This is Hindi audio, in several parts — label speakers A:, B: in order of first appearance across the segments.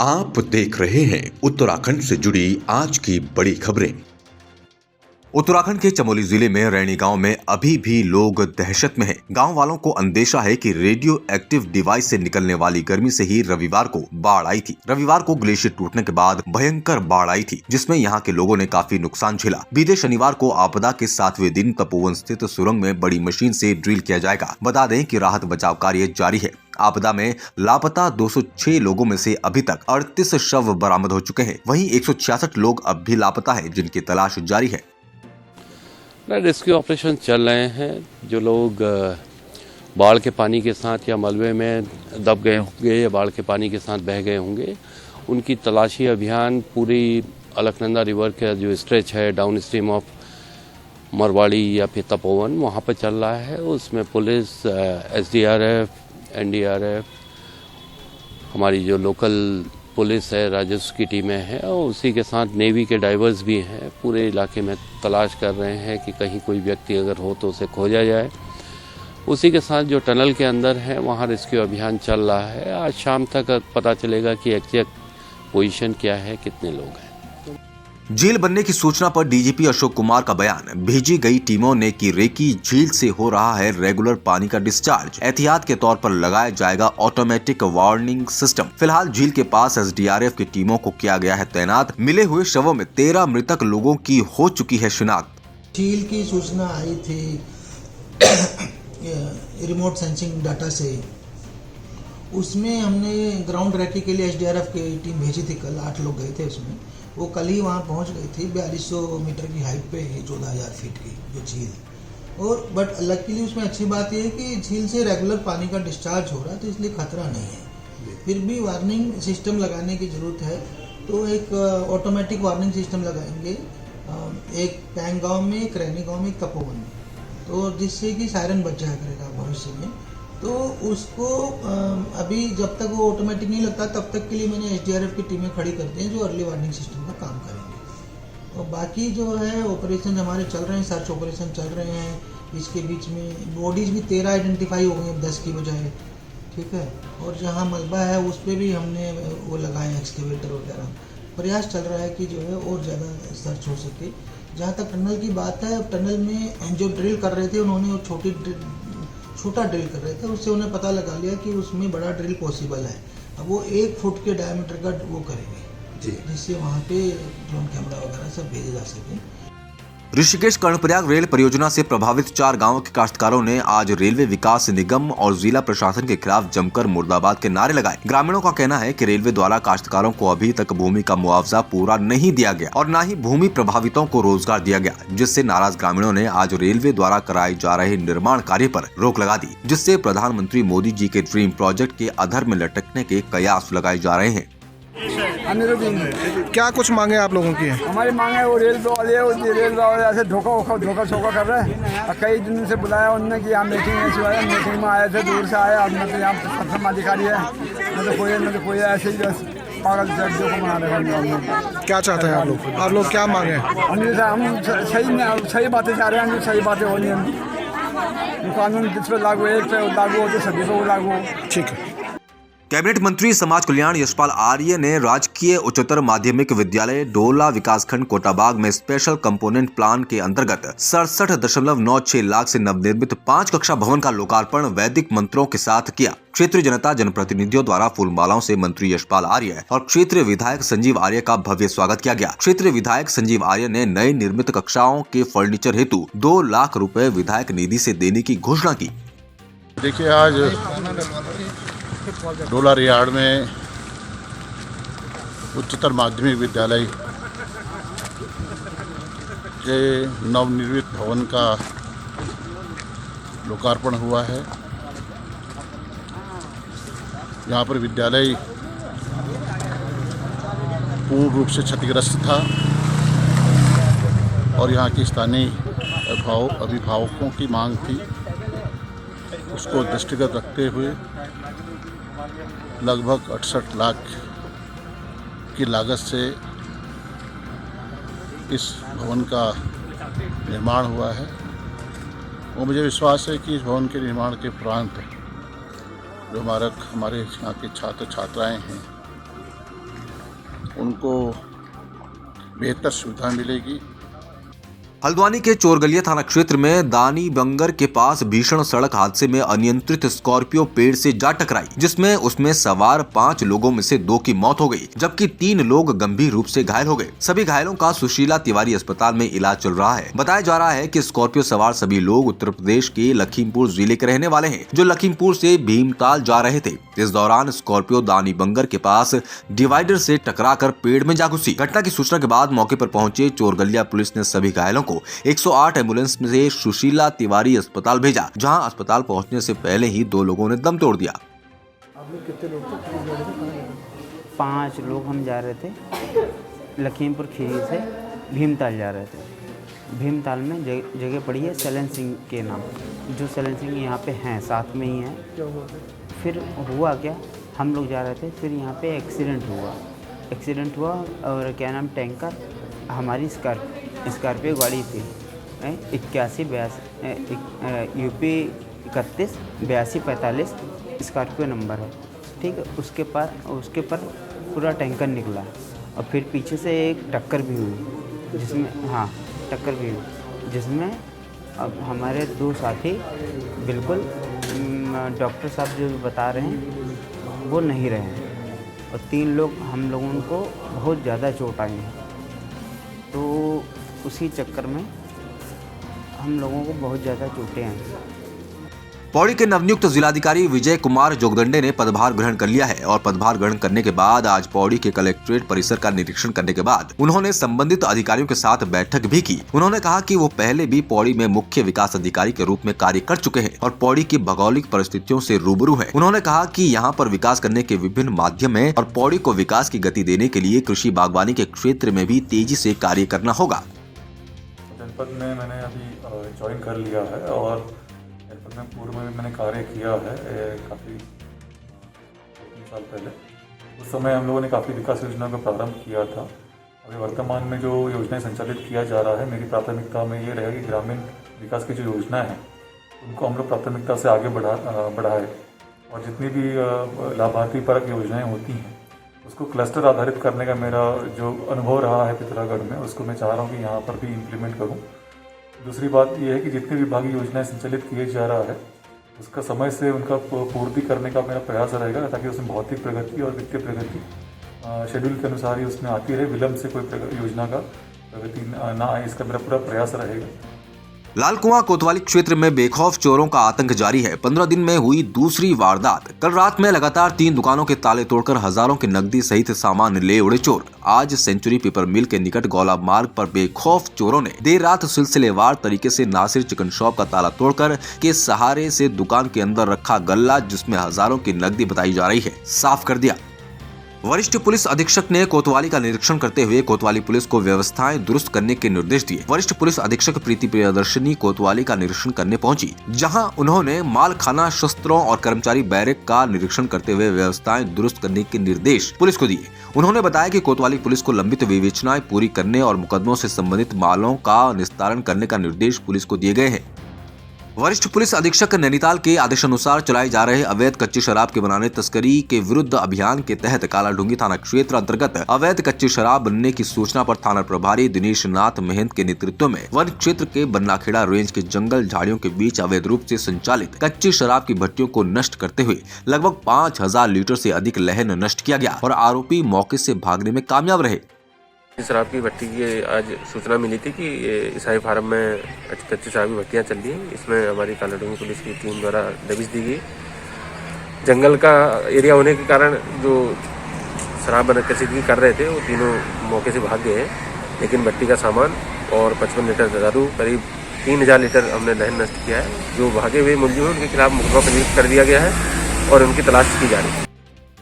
A: आप देख रहे हैं उत्तराखंड से जुड़ी आज की बड़ी खबरें। उत्तराखंड के चमोली जिले में रैणी गांव में अभी भी लोग दहशत में हैं। गांव वालों को अंदेशा है कि रेडियो एक्टिव डिवाइस से निकलने वाली गर्मी से ही रविवार को बाढ़ आई थी। रविवार को ग्लेशियर टूटने के बाद भयंकर बाढ़ आई थी, जिसमें यहां के लोगों ने काफी नुकसान झेला। बीते शनिवार को आपदा के 7वें दिन तपोवन स्थित सुरंग में बड़ी मशीन से ड्रिल किया जाएगा। बता दें कि राहत बचाव कार्य जारी है। आपदा में लापता 206 लोगों में से अभी तक 38 शव बरामद हो चुके हैं। वहीं 166 लोग अब भी लापता हैं, जिनकी तलाश जारी है।
B: रेस्क्यू ऑपरेशन चल रहे हैं। जो लोग बाढ़ के पानी के साथ या मलबे में दब गए होंगे या बाढ़ के पानी के साथ बह गए होंगे, उनकी तलाशी अभियान पूरी अलकनंदा रिवर का जो स्ट्रेच है डाउन स्ट्रीम ऑफ मरवाड़ी या फिर तपोवन, वहाँ पर चल रहा है। उसमें पुलिस, SDRF, NDRF, हमारी जो लोकल पुलिस है, राजस्व की टीमें हैं, और उसी के साथ नेवी के डाइवर्स भी हैं। पूरे इलाके में तलाश कर रहे हैं कि कहीं कोई व्यक्ति अगर हो तो उसे खोजा जाए। उसी के साथ जो टनल के अंदर है वहाँ रेस्क्यू अभियान चल रहा है। आज शाम तक पता चलेगा कि एग्जैक्ट पोजीशन क्या है, कितने लोग हैं।
A: झील बनने की सूचना पर डीजीपी अशोक कुमार का बयान। भेजी गई टीमों ने की रेकी झील से हो रहा है रेगुलर पानी का डिस्चार्ज। एहतियात के तौर पर लगाया जाएगा ऑटोमेटिक वार्निंग सिस्टम। फिलहाल झील के पास SDRF की टीमों को किया गया है तैनात। मिले हुए शवों में 13 मृतक लोगों की हो चुकी है शिनाख्त।
C: झील की सूचना आई थी रिमोट सेंसिंग डाटा से। उसमें हमने ग्राउंड रेकी के लिए SDRF की टीम भेजी थी। कल 8 लोग गए थे उसमें। वो कल ही वहाँ पहुँच गई थी। 4200 मीटर की हाइट पे है, 14,000 फीट की जो झील। और बट लकीली उसमें अच्छी बात यह है कि झील से रेगुलर पानी का डिस्चार्ज हो रहा है, तो इसलिए खतरा नहीं है। फिर भी वार्निंग सिस्टम लगाने की ज़रूरत है, तो एक ऑटोमेटिक वार्निंग सिस्टम लगाएंगे। एक पैंग गाँव में, एक रैनी गाँव में, एक तपोवन में, तो जिससे कि सायरन बच जाया करेगा भविष्य में। तो उसको अभी जब तक वो ऑटोमेटिक नहीं लगता तब तक के लिए मैंने SDRF की टीमें खड़ी कर दी हैं जो अर्ली वार्निंग सिस्टम का काम करेंगे। और बाकी जो है ऑपरेशन हमारे चल रहे हैं, सर्च ऑपरेशन चल रहे हैं। इसके बीच में बॉडीज़ भी 13 आइडेंटिफाई हो गई हैं 10 की बजाय, ठीक है। और जहाँ मलबा है उस पर भी हमने वो लगाए एक्सकेवेटर वगैरह। प्रयास चल रहा है कि जो है और ज़्यादा सर्च हो सके। जहाँ तक टनल की बात है, टनल में जो ड्रिल कर रहे थे उन्होंने वो छोटा ड्रिल कर रहे थे, उससे उन्हें पता लगा लिया कि उसमें बड़ा ड्रिल पॉसिबल है। अब वो 1 फुट के डायमीटर का वो करेंगे, जिससे वहाँ पे ड्रोन कैमरा वगैरह सब भेजे जा सके।
A: ऋषिकेश कर्णप्रयाग रेल परियोजना से प्रभावित 4 गांवों के काश्तकारों ने आज रेलवे विकास निगम और जिला प्रशासन के खिलाफ जमकर मुर्दाबाद के नारे लगाए। ग्रामीणों का कहना है कि रेलवे द्वारा काश्तकारों को अभी तक भूमि का मुआवजा पूरा नहीं दिया गया और न ही भूमि प्रभावितों को रोजगार दिया गया, जिससे नाराज ग्रामीणों ने आज रेलवे द्वारा कराए जा रहे निर्माण कार्य पर रोक लगा दी, जिससे प्रधानमंत्री मोदी जी के ड्रीम प्रोजेक्ट के अधर में लटकने के कयास लगाए जा रहे हैं।
D: क्या कुछ मांगे आप लोगों की?
E: हमारी मांग है वो रेल वाले ऐसे धोखा छोका कर रहे हैं। कई दिनों से बुलाया उन्होंने कि यहाँ मीटिंग में आए थे, दूर से आए। अब न तो यहाँ सक्षम अधिकारी है, न तो कोई ऐसे ही पागल को बना रहे।
D: क्या चाहते हैं आप लोग क्या मांगे?
E: हम सही बातें चाह रहे हैं, जो सही बातें हो रही हैं। कानून जिस पर लागू एक पे लागू हो तो सभी को लागू हो।
D: ठीक है।
A: कैबिनेट मंत्री समाज कल्याण यशपाल आर्य ने राजकीय उच्चतर माध्यमिक विद्यालय डोला विकासखंड कोटाबाग में स्पेशल कंपोनेंट प्लान के अंतर्गत 67.96 लाख से नवनिर्मित 5 कक्षा भवन का लोकार्पण वैदिक मंत्रों के साथ किया। क्षेत्रीय जनता जनप्रतिनिधियों द्वारा फूलमालाओं से मंत्री यशपाल आर्य और क्षेत्रीय विधायक संजीव आर्य का भव्य स्वागत किया गया। क्षेत्रीय विधायक संजीव आर्य ने नए निर्मित कक्षाओं के फर्नीचर हेतु 2 लाख रुपए विधायक निधि से देने की घोषणा की।
F: देखिए, आज डोला रियाड़ में उच्चतर माध्यमिक विद्यालय के नवनिर्मित भवन का लोकार्पण हुआ है। यहाँ पर विद्यालय पूर्ण रूप से क्षतिग्रस्त था और यहाँ के स्थानीय अभिभावकों की मांग थी। उसको दृष्टिगत रखते हुए लगभग 68 लाख की लागत से इस भवन का निर्माण हुआ है। और मुझे विश्वास है कि इस भवन के निर्माण के उपरांत जो हमारे यहाँ के छात्र छात्राएँ हैं उनको बेहतर सुविधा मिलेगी।
A: हल्द्वानी के चोरगलिया थाना क्षेत्र में दानी बंगर के पास भीषण सड़क हादसे में अनियंत्रित स्कॉर्पियो पेड़ से जा टकराई, जिसमें उसमें सवार 5 लोगों में से 2 की मौत हो गई, जबकि 3 लोग गंभीर रूप से घायल हो गए। सभी घायलों का सुशीला तिवारी अस्पताल में इलाज चल रहा है। बताया जा रहा है कि स्कॉर्पियो सवार सभी लोग उत्तर प्रदेश के लखीमपुर जिले के रहने वाले हैं, जो लखीमपुर से भीमताल जा रहे थे। इस दौरान स्कॉर्पियो दानी बंगर के पास डिवाइडर से टकराकर पेड़ में जा घुसी। घटना की सूचना के बाद मौके पर पहुंचे चोरगलिया पुलिस ने सभी घायलों को 108 एम्बुलेंस में से सुशीला तिवारी अस्पताल भेजा, जहां अस्पताल पहुंचने से पहले ही 2 लोगों ने दम तोड़ दिया।
G: आप लोग कितने लोग थे? 5 लोग हम जा रहे थे लखीमपुर खीरी से भीमताल जा रहे थे। भीमताल में जगह पड़ी है सैलन सिंह के नाम, जो सैलन सिंह यहाँ पे हैं, साथ में ही हैं। फिर हुआ क्या, हम लोग जा रहे थे, फिर यहाँ पे एक्सीडेंट हुआ और क्या नाम, टैंकर हमारी स्कॉर्पियो गाड़ी थी 81 यूपी 31 82 45 स्कॉर्पियो नंबर है, ठीक है। उसके पर पूरा टैंकर निकला और फिर पीछे से एक टक्कर भी हुई, जिसमें अब हमारे 2 साथी बिल्कुल डॉक्टर साहब जो बता रहे हैं वो नहीं रहे हैं, और 3 लोग हम लोगों को बहुत ज़्यादा चोट आई है। तो उसी चक्कर में हम लोगों को बहुत ज़्यादा चोटें आई।
A: पौड़ी के नवनियुक्त जिलाधिकारी विजय कुमार जोगदंडे ने पदभार ग्रहण कर लिया है और पदभार ग्रहण करने के बाद आज पौड़ी के कलेक्ट्रेट परिसर का निरीक्षण करने के बाद उन्होंने संबंधित अधिकारियों के साथ बैठक भी की। उन्होंने कहा कि वो पहले भी पौड़ी में मुख्य विकास अधिकारी के रूप में कार्य कर चुके हैं और पौड़ी की भौगोलिक परिस्थितियों से रूबरू है। उन्होंने कहा कि यहाँ पर विकास करने के विभिन्न माध्यम है और पौड़ी को विकास की गति देने के लिए कृषि बागवानी के क्षेत्र में भी तेजी से कार्य करना होगा।
H: जनपद में मैंने अभी ज्वाइन कर लिया है और जनपद में पूर्व में मैंने कार्य किया है काफ़ी 3 साल पहले। उस समय हम लोगों ने काफ़ी विकास योजनाओं का प्रारंभ किया था। अभी वर्तमान में जो योजनाएं संचालित किया जा रहा है, मेरी प्राथमिकता में ये रहेगा कि ग्रामीण विकास की जो योजनाएं हैं उनको हम लोग प्राथमिकता से आगे बढ़ाए और जितनी भी लाभार्थी परक योजनाएँ होती हैं उसको क्लस्टर आधारित करने का मेरा जो अनुभव रहा है पिथौरागढ़ में, उसको मैं चाह रहा हूँ कि यहाँ पर भी इम्प्लीमेंट करूँ। दूसरी बात यह है कि जितनी विभागीय योजनाएं संचालित किए जा रहा है उसका समय से उनका पूर्ति करने का मेरा प्रयास रहेगा, ताकि उसमें भौतिक प्रगति और वित्तीय प्रगति शेड्यूल के अनुसार ही उसमें आती रहे, विलम्ब से कोई योजना का प्रगति ना आए, इसका मेरा पूरा प्रयास रहेगा।
A: लालकुआं कोतवाली क्षेत्र में बेखौफ चोरों का आतंक जारी है। 15 दिन में हुई दूसरी वारदात। कल रात में लगातार 3 दुकानों के ताले तोड़कर हजारों की नकदी सहित सामान ले उड़े चोर। आज सेंचुरी पेपर मिल के निकट गौला मार्ग पर बेखौफ चोरों ने देर रात सिलसिलेवार तरीके से नासिर चिकन शॉप का ताला तोड़कर के सहारे से दुकान के अंदर रखा गल्ला, जिसमें हजारों की नकदी बताई जा रही है, साफ कर दिया। वरिष्ठ पुलिस अधीक्षक ने कोतवाली का निरीक्षण करते हुए कोतवाली पुलिस को व्यवस्थाएं दुरुस्त करने के निर्देश दिए। वरिष्ठ पुलिस अधीक्षक प्रीति प्रियदर्शनी कोतवाली का निरीक्षण करने पहुंची, जहां उन्होंने मालखाना, शस्त्रों और कर्मचारी बैरक का निरीक्षण करते हुए व्यवस्थाएं दुरुस्त करने के निर्देश पुलिस को दिए। उन्होंने बताया कि कोतवाली पुलिस को लंबित विवेचनाएं पूरी करने और मुकदमों से संबंधित मामलों का निस्तारण करने का निर्देश पुलिस को दिए गए हैं। वरिष्ठ पुलिस अधीक्षक नैनीताल के आदेशानुसार चलाए जा रहे अवैध कच्ची शराब के बनाने तस्करी के विरुद्ध अभियान के तहत कालाडूंगी थाना क्षेत्र अंतर्गत अवैध कच्ची शराब बनने की सूचना पर थाना प्रभारी दिनेश नाथ महंत के नेतृत्व में वन क्षेत्र के बन्नाखेड़ा रेंज के जंगल झाड़ियों के बीच अवैध रूप से संचालित कच्ची शराब की भट्टियों को नष्ट करते हुए लगभग 5000 लीटर से अधिक लहन नष्ट किया गया और आरोपी मौके से भागने में कामयाब रहे।
I: शराब की भट्टी की आज सूचना मिली थी कि ईसाई फार्म में कच्ची शराब की भट्टियाँ चल रही हैं। इसमें हमारी कालाडूंगी पुलिस की टीम द्वारा दबिश दी गई। जंगल का एरिया होने के कारण जो शराब कच्ची कर रहे थे वो तीनों मौके से भाग गए हैं, लेकिन भट्टी का सामान और 55 लीटर दारू, करीब 3000 लीटर हमने लहन नष्ट किया है। जो भागे हुए मुलजिम हैं उनके खिलाफ मुकदमा पंजीकृत कर दिया गया है और उनकी तलाश की जा रही है।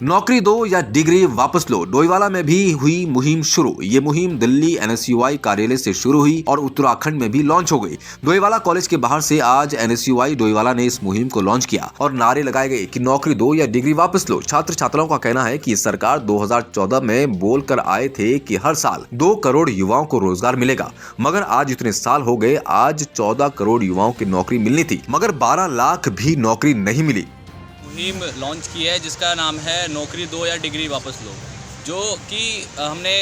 A: नौकरी दो या डिग्री वापस लो, डोईवाला में भी हुई मुहिम शुरू। ये मुहिम दिल्ली NSUI कार्यालय से शुरू हुई और उत्तराखंड में भी लॉन्च हो गई। डोईवाला कॉलेज के बाहर से आज NSUI डोईवाला ने इस मुहिम को लॉन्च किया और नारे लगाए गए कि नौकरी दो या डिग्री वापस लो। छात्र छात्राओं का कहना है कि सरकार 2014 में बोल कर आए थे कि हर साल 2 करोड़ युवाओं को रोजगार मिलेगा, मगर आज इतने साल हो गए, आज 14 करोड़ युवाओं की नौकरी मिलनी थी, मगर 12 लाख भी नौकरी नहीं मिली।
J: मुहिम लॉन्च की है जिसका नाम है नौकरी दो या डिग्री वापस लो। जो कि हमने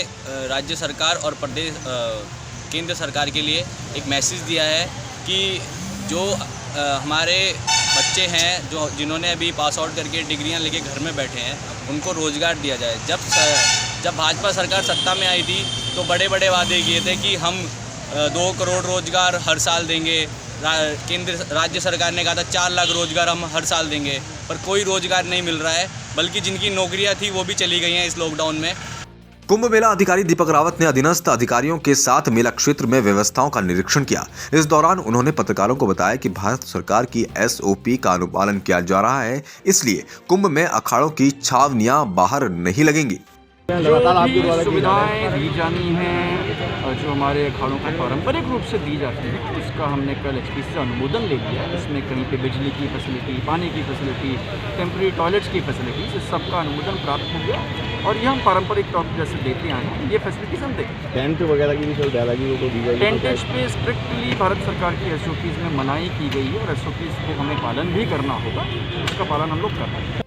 J: राज्य सरकार और प्रदेश केंद्र सरकार के लिए एक मैसेज दिया है कि जो हमारे बच्चे हैं जिन्होंने अभी पास आउट करके डिग्रियां लेके घर में बैठे हैं उनको रोज़गार दिया जाए। जब भाजपा सरकार सत्ता में आई थी तो बड़े बड़े वादे किए थे कि हम 2 करोड़ रोज़गार हर साल देंगे। राज्य सरकार ने कहा था 4 लाख रोज़गार हम हर साल देंगे, पर कोई रोज़गार नहीं मिल रहा है, बल्कि जिनकी नौकरियां थी वो भी चली गई हैं इस लॉकडाउन में।
A: कुंभ मेला अधिकारी दीपक रावत ने अधीनस्थ अधिकारियों के साथ मेला क्षेत्र में व्यवस्थाओं का निरीक्षण किया। इस दौरान उन्होंने पत्रकारों को बताया कि भारत सरकार की SOP का अनुपालन किया जा रहा है, इसलिए कुंभ में अखाड़ों की छावनियां बाहर नहीं लगेंगी।
K: जो भी सुविधाएं दी जानी हैं जो हमारे अखाड़ों को पारंपरिक रूप से दी जाती है उसका हमने कल HP से अनुमोदन ले लिया। इसमें कहीं पे बिजली की फैसिलिटी, पानी की फैसिलिटी, टेम्प्रेरी टॉयलेट्स की फैसिलिटी, इस सबका अनुमोदन प्राप्त हो गया और ये हम पारंपरिक तौर पर जैसे देते आए हैं ये फैसिलिटीज हम देंगे।
L: टेंट वगैरह की भी दी जाएगी।
K: टेंट पे स्ट्रिक्टली भारत सरकार की SOPs में मनाही की गई है और SOPs को हमें पालन भी करना होगा, उसका पालन हम लोग कर रहे हैं।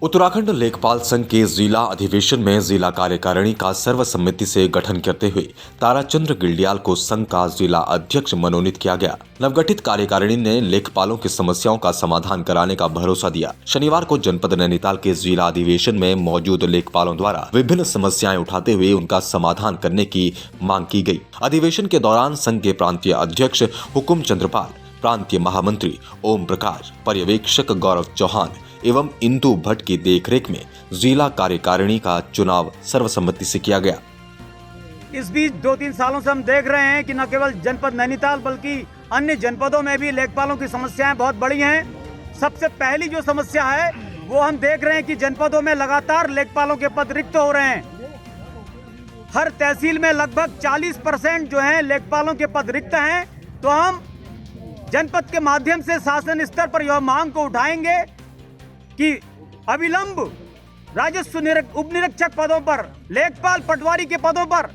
A: उत्तराखंड लेखपाल संघ के जिला अधिवेशन में जिला कार्यकारिणी का सर्वसम्मति से गठन करते हुए ताराचंद्र गिल्डियाल को संघ का जिला अध्यक्ष मनोनीत किया गया। नवगठित कार्यकारिणी ने लेखपालों की समस्याओं का समाधान कराने का भरोसा दिया। शनिवार को जनपद नैनीताल के जिला अधिवेशन में मौजूद लेखपालों द्वारा विभिन्न समस्याएं उठाते हुए उनका समाधान करने की मांग की गई। अधिवेशन के दौरान संघ के प्रांतीय अध्यक्ष हुकुम चंद्रपाल, प्रांतीय महामंत्री ओम प्रकाश, पर्यवेक्षक गौरव चौहान एवं इंदु भट्ट की देखरेख में जिला कार्यकारिणी का चुनाव सर्वसम्मति से किया गया।
M: इस बीच 2-3 सालों से हम देख रहे हैं कि न केवल जनपद नैनीताल बल्कि अन्य जनपदों में भी लेखपालों की समस्याएं बहुत बड़ी हैं। सबसे पहली जो समस्या है वो हम देख रहे हैं कि जनपदों में लगातार लेखपालों के पद रिक्त हो रहे हैं। हर तहसील में लगभग 40% जो है लेखपालों के पद रिक्त हैं। तो हम जनपद के माध्यम से शासन स्तर पर यह मांग को उठाएंगे कि अविलंब राजस्व उप निरीक्षक पदों पर, लेखपाल पटवारी के पदों पर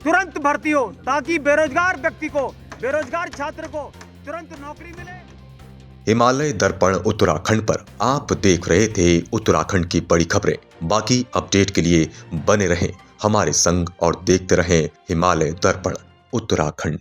M: तुरंत भर्ती हो ताकि बेरोजगार व्यक्ति को, बेरोजगार छात्र को तुरंत नौकरी मिले।
A: हिमालय दर्पण उत्तराखंड पर आप देख रहे थे उत्तराखंड की बड़ी खबरें। बाकी अपडेट के लिए बने रहें हमारे संग और देखते रहें हिमालय दर्पण उत्तराखंड।